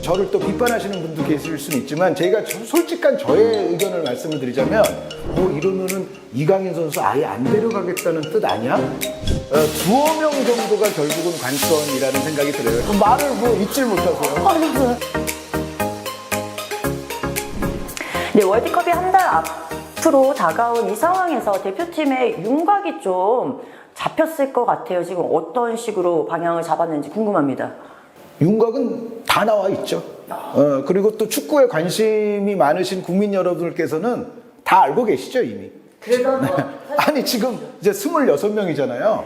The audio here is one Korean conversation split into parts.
저를 또 비판하시는 분도 계실 수는 있지만 제가 솔직한 저의 의견을 말씀을 드리자면 이러면은 이강인 선수 아예 안 데려가겠다는 뜻 아니야? 두어 명 정도가 결국은 관건이라는 생각이 들어요. 말을 뭐 잊질 못하세요. 네, 월드컵이 한 달 앞으로 다가온 이 상황에서 대표팀의 윤곽이 좀 잡혔을 것 같아요. 지금 어떤 식으로 방향을 잡았는지 궁금합니다. 윤곽은 다 나와 있죠. 그리고 또 축구에 관심이 많으신 국민 여러분들께서는 다 알고 계시죠, 이미. 그래서 아니, 지금 이제 26명이잖아요.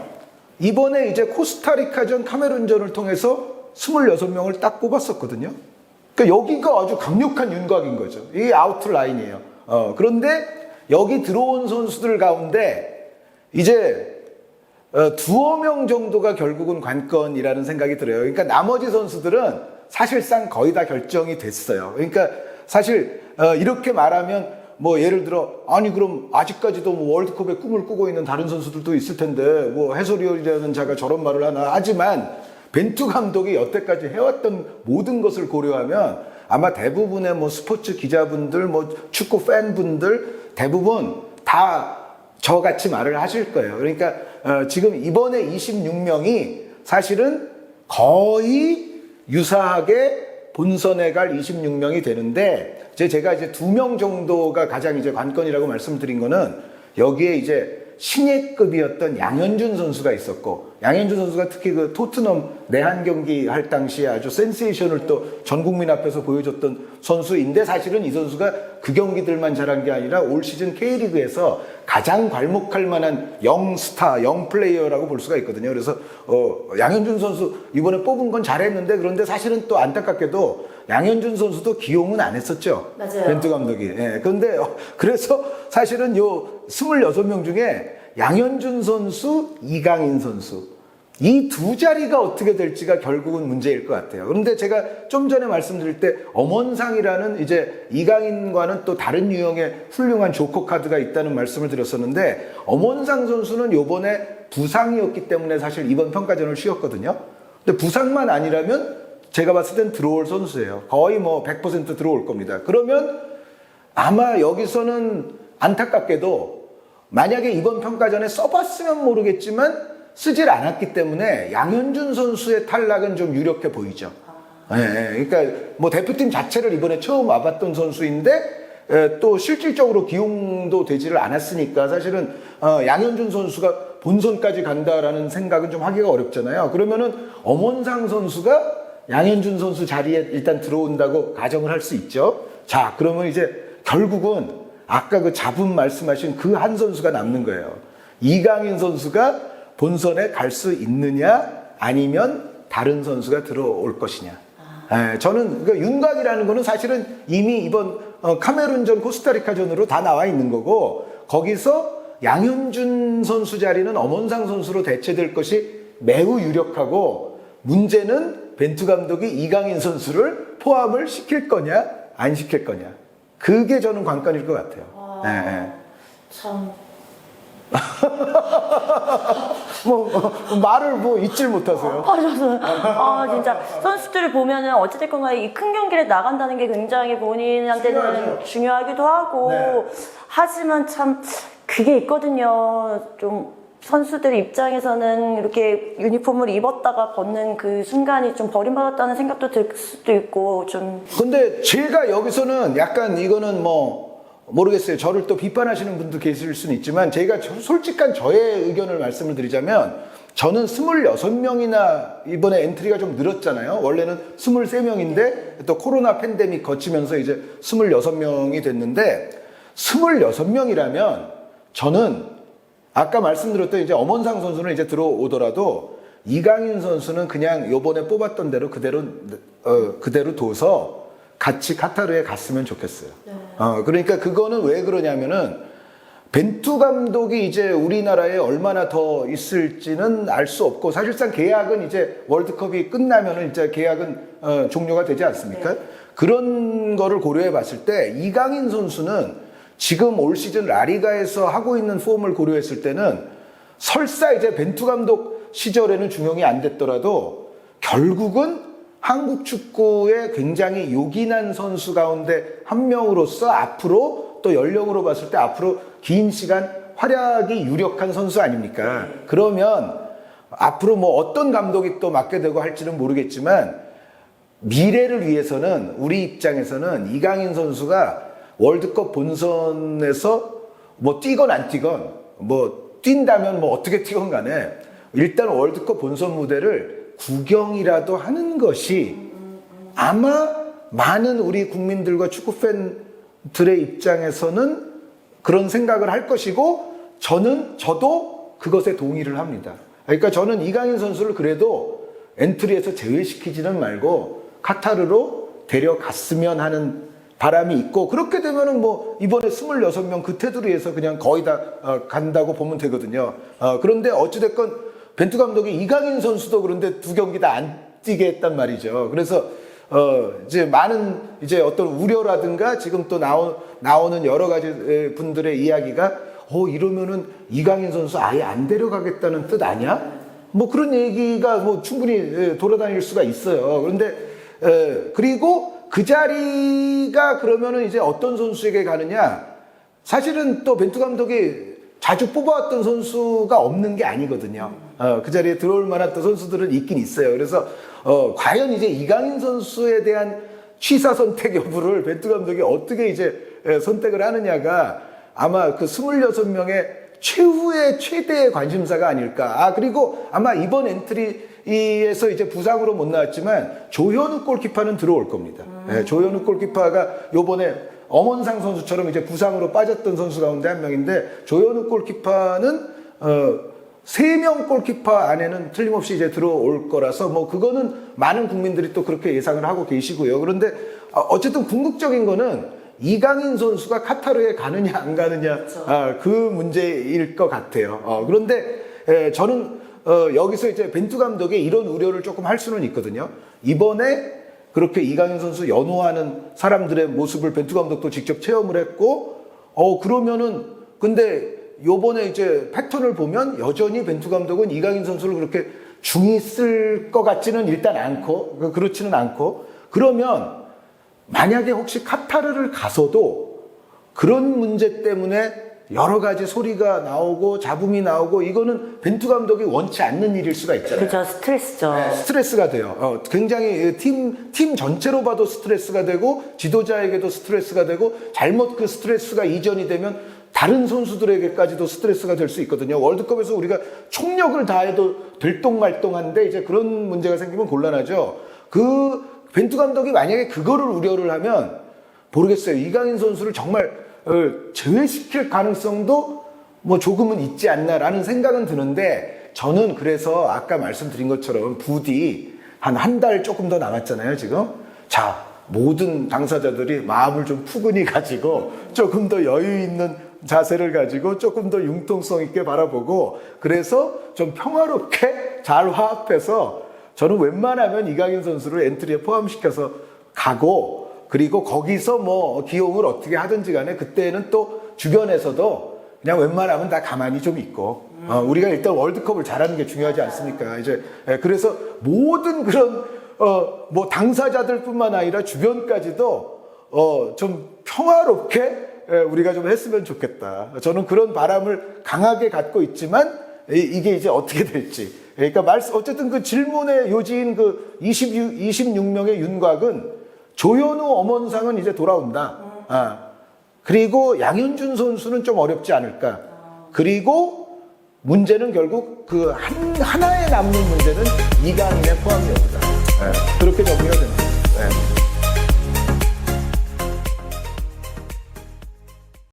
이번에 이제 코스타리카전, 카메룬전을 통해서 26명을 딱 뽑았었거든요. 그러니까 여기가 아주 강력한 윤곽인 거죠. 이게 아웃라인이에요. 그런데 여기 들어온 선수들 가운데 이제 두어 명 정도가 결국은 관건이라는 생각이 들어요. 그러니까 나머지 선수들은 사실상 거의 다 결정이 됐어요. 그러니까 사실 이렇게 말하면 뭐 예를 들어 아니 그럼 아직까지도 뭐 월드컵의 꿈을 꾸고 있는 다른 선수들도 있을 텐데 뭐 해설위원이라는 자가 저런 말을 하나 하지만 벤투 감독이 여태까지 해왔던 모든 것을 고려하면 아마 대부분의 뭐 스포츠 기자분들 뭐 축구 팬분들 대부분 다 저같이 말을 하실 거예요. 그러니까 지금 이번에 26명이 사실은 거의 유사하게 본선에 갈 26명이 되는데 제가 이제 2명 정도가 가장 이제 관건이라고 말씀드린 거는 여기에 이제 신예급이었던 양현준 선수가 있었고 양현준 선수가 특히 그 토트넘 내한 경기 할 당시에 아주 센세이션을 또 전 국민 앞에서 보여줬던 선수인데 사실은 이 선수가 그 경기들만 잘한 게 아니라 올 시즌 K리그에서 가장 괄목할 만한 영스타, 영플레이어라고 볼 수가 있거든요. 그래서 양현준 선수 이번에 뽑은 건 잘했는데 그런데 사실은 또 안타깝게도 양현준 선수도 기용은 안 했었죠. 맞아요. 벤투 감독이. 예. 그런데 그래서 사실은 요 26명 중에 양현준 선수, 이강인 선수 이 두 자리가 어떻게 될지가 결국은 문제일 것 같아요. 그런데 제가 좀 전에 말씀드릴 때 엄원상이라는 이제 이강인과는 또 다른 유형의 훌륭한 조커 카드가 있다는 말씀을 드렸었는데 엄원상 선수는 요번에 부상이었기 때문에 사실 이번 평가전을 쉬었거든요. 근데 부상만 아니라면 제가 봤을 땐 들어올 선수예요. 거의 뭐 100% 들어올 겁니다. 그러면 아마 여기서는 안타깝게도 만약에 이번 평가전에 써봤으면 모르겠지만 쓰질 않았기 때문에 양현준 선수의 탈락은 좀 유력해 보이죠. 그러니까 뭐 대표팀 자체를 이번에 처음 와봤던 선수인데 또 실질적으로 기용도 되지를 않았으니까 사실은 양현준 선수가 본선까지 간다라는 생각은 좀 하기가 어렵잖아요. 그러면은 엄원상 선수가 양현준 선수 자리에 일단 들어온다고 가정을 할 수 있죠. 자, 그러면 이제 결국은 아까 그 잡음 말씀하신 그 한 선수가 남는 거예요. 이강인 선수가 본선에 갈 수 있느냐 아니면 다른 선수가 들어올 것이냐. 저는 그 윤곽이라는 거는 사실은 이미 이번 카메룬전 코스타리카전으로 다 나와 있는 거고 거기서 양현준 선수 자리는 엄원상 선수로 대체될 것이 매우 유력하고 문제는 벤투 감독이 이강인 선수를 포함을 시킬 거냐 안 시킬 거냐. 그게 저는 관건일 것 같아요. 참. 말을 뭐 잊질 못하세요. 진짜 선수들을 보면은 어찌됐건 간에 이 큰 경기를 나간다는 게 굉장히 본인한테는 중요하기도 하고 네. 하지만 참 그게 있거든요. 좀 선수들 입장에서는 이렇게 유니폼을 입었다가 벗는 그 순간이 좀 버림받았다는 생각도 들 수도 있고 좀. 근데 제가 여기서는 약간 이거는 뭐 모르겠어요. 저를 또 비판하시는 분도 계실 수는 있지만 제가 솔직한 저의 의견을 말씀을 드리자면 저는 26명이나 이번에 엔트리가 좀 늘었잖아요. 원래는 23명인데 또 코로나 팬데믹 거치면서 이제 26명이 됐는데 26명이라면 저는 아까 말씀드렸던 이제 엄원상 선수는 이제 들어오더라도 이강인 선수는 그냥 요번에 뽑았던 대로 그대로 둬서 같이 카타르에 갔으면 좋겠어요. 그러니까 그거는 왜 그러냐면은 벤투 감독이 이제 우리나라에 얼마나 더 있을지는 알 수 없고 사실상 계약은 이제 월드컵이 끝나면은 이제 계약은 종료가 되지 않습니까? 네. 그런 거를 고려해 봤을 때 이강인 선수는 지금 올 시즌 라리가에서 하고 있는 폼을 고려했을 때는 설사 이제 벤투 감독 시절에는 중용이 안 됐더라도 결국은 한국 축구에 굉장히 요긴한 선수 가운데 한 명으로서 앞으로 또 연령으로 봤을 때 앞으로 긴 시간 활약이 유력한 선수 아닙니까? 그러면 앞으로 뭐 어떤 감독이 또 맡게 되고 할지는 모르겠지만 미래를 위해서는 우리 입장에서는 이강인 선수가 월드컵 본선에서 뭐 뛰건 안 뛰건 뭐 뛴다면 뭐 어떻게 뛰건 간에 일단 월드컵 본선 무대를 구경이라도 하는 것이 아마 많은 우리 국민들과 축구 팬들의 입장에서는 그런 생각을 할 것이고 저도 그것에 동의를 합니다. 그러니까 저는 이강인 선수를 그래도 엔트리에서 제외시키지는 말고 카타르로 데려갔으면 하는 바람이 있고 그렇게 되면은 뭐 이번에 26명 그 테두리에서 그냥 거의 다 간다고 보면 되거든요. 그런데 어찌됐건 벤투 감독이 이강인 선수도 그런데 두 경기 다 안 뛰게 했단 말이죠. 그래서 이제 많은 이제 어떤 우려라든가 지금 또 나오는 여러 가지 분들의 이야기가 이러면은 이강인 선수 아예 안 데려가겠다는 뜻 아니야? 뭐 그런 얘기가 뭐 충분히 돌아다닐 수가 있어요. 그런데 그리고 그 자리가 그러면은 이제 어떤 선수에게 가느냐? 사실은 또 벤투 감독이 자주 뽑아왔던 선수가 없는 게 아니거든요. 그 자리에 들어올 만한 또 선수들은 있긴 있어요. 그래서 과연 이제 이강인 선수에 대한 취사 선택 여부를 벤투 감독이 어떻게 이제 선택을 하느냐가 아마 그 26명의 최대의 관심사가 아닐까. 그리고 아마 이번 엔트리에서 이제 부상으로 못 나왔지만 조현우 골키퍼는 들어올 겁니다. 조현우 골키퍼가 요번에 엄원상 선수처럼 이제 부상으로 빠졌던 선수 가운데 한 명인데 조현우 골키퍼는 3명 골키퍼 안에는 틀림없이 이제 들어올 거라서 뭐 그거는 많은 국민들이 또 그렇게 예상을 하고 계시고요. 그런데 어쨌든 궁극적인 거는 이강인 선수가 카타르에 가느냐 안 가느냐 그 문제일 것 같아요. 그런데 저는 여기서 이제 벤투 감독의 이런 우려를 조금 할 수는 있거든요. 이번에 그렇게 이강인 선수 연호하는 사람들의 모습을 벤투 감독도 직접 체험을 했고 그러면은 근데 요번에 이제 패턴을 보면 여전히 벤투 감독은 이강인 선수를 그렇게 중히 쓸 것 같지는 일단 않고 그렇지는 않고 그러면 만약에 혹시 카타르를 가서도 그런 문제 때문에 여러 가지 소리가 나오고 잡음이 나오고 이거는 벤투 감독이 원치 않는 일일 수가 있잖아요. 그렇죠. 스트레스죠. 네, 스트레스가 돼요. 굉장히 팀 전체로 봐도 스트레스가 되고 지도자에게도 스트레스가 되고 잘못 그 스트레스가 이전이 되면 다른 선수들에게까지도 스트레스가 될 수 있거든요. 월드컵에서 우리가 총력을 다해도 들똥말똥한데 이제 그런 문제가 생기면 곤란하죠. 벤투 감독이 만약에 그거를 우려를 하면 모르겠어요. 이강인 선수를 정말 제외시킬 가능성도 뭐 조금은 있지 않나라는 생각은 드는데 저는 그래서 아까 말씀드린 것처럼 부디 한 달 조금 더 남았잖아요, 지금. 자, 모든 당사자들이 마음을 좀 푸근히 가지고 조금 더 여유 있는 자세를 가지고 조금 더 융통성 있게 바라보고 그래서 좀 평화롭게 잘 화합해서 저는 웬만하면 이강인 선수를 엔트리에 포함시켜서 가고 그리고 거기서 뭐 기용을 어떻게 하든지 간에 그때는 또 주변에서도 그냥 웬만하면 다 가만히 좀 있고 우리가 일단 월드컵을 잘하는 게 중요하지 않습니까? 이제 그래서 모든 그런 뭐 당사자들뿐만 아니라 주변까지도 좀 평화롭게 우리가 좀 했으면 좋겠다. 저는 그런 바람을 강하게 갖고 있지만 이게 이제 어떻게 될지. 그러니까 어쨌든 그 질문의 요지인 그 26명의 윤곽은 조현우 엄원상은 이제 돌아온다. 그리고 양현준 선수는 좀 어렵지 않을까. 그리고 문제는 결국 그 하나에 남는 문제는 이강인의 포함 여부다. 그렇게 정리가 됩니다.